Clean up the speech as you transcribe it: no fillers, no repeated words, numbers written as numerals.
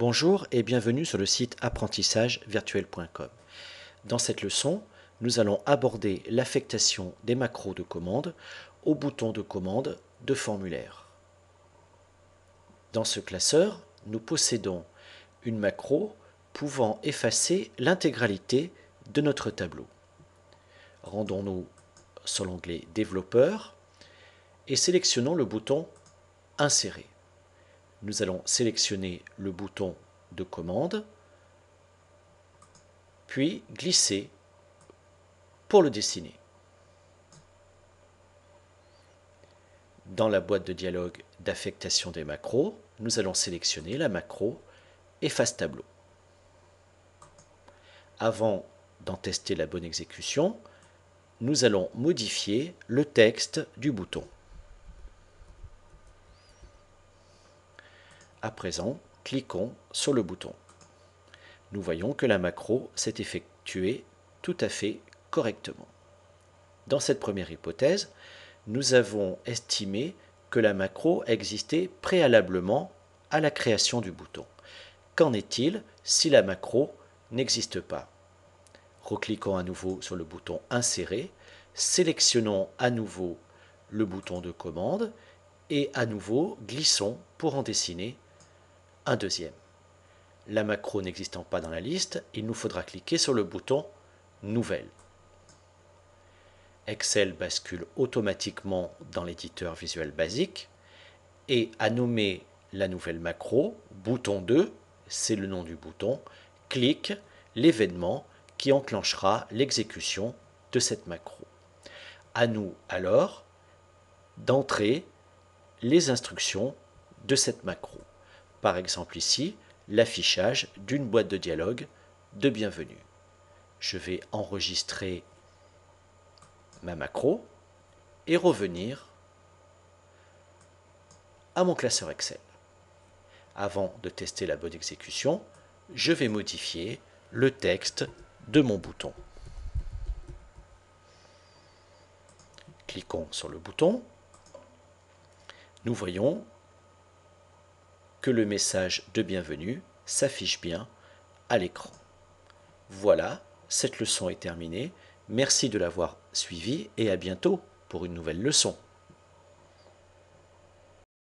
Bonjour et bienvenue sur le site apprentissagevirtuel.com. Dans cette leçon, nous allons aborder l'affectation des macros de commande aux boutons de commande de formulaire. Dans ce classeur, nous possédons une macro pouvant effacer l'intégralité de notre tableau. Rendons-nous sur l'onglet Développeur et sélectionnons le bouton Insérer. Nous allons sélectionner le bouton de commande, puis glisser pour le dessiner. Dans la boîte de dialogue d'affectation des macros, nous allons sélectionner la macro Efface tableau. Avant d'en tester la bonne exécution, nous allons modifier le texte du bouton. À présent, cliquons sur le bouton. Nous voyons que la macro s'est effectuée tout à fait correctement. Dans cette première hypothèse, nous avons estimé que la macro existait préalablement à la création du bouton. Qu'en est-il si la macro n'existe pas? Recliquons à nouveau sur le bouton Insérer, sélectionnons à nouveau le bouton de commande et à nouveau glissons pour en dessiner un deuxième. La macro n'existant pas dans la liste, il nous faudra cliquer sur le bouton Nouvelle. Excel bascule automatiquement dans l'éditeur Visual Basic et a nommé la nouvelle macro bouton 2, c'est le nom du bouton, clique l'événement qui enclenchera l'exécution de cette macro. À nous alors d'entrer les instructions de cette macro. Par exemple ici, l'affichage d'une boîte de dialogue de bienvenue. Je vais enregistrer ma macro et revenir à mon classeur Excel. Avant de tester la bonne exécution, je vais modifier le texte de mon bouton. Cliquons sur le bouton. Nous voyons que le message de bienvenue s'affiche bien à l'écran. Voilà, cette leçon est terminée. Merci de l'avoir suivie et à bientôt pour une nouvelle leçon.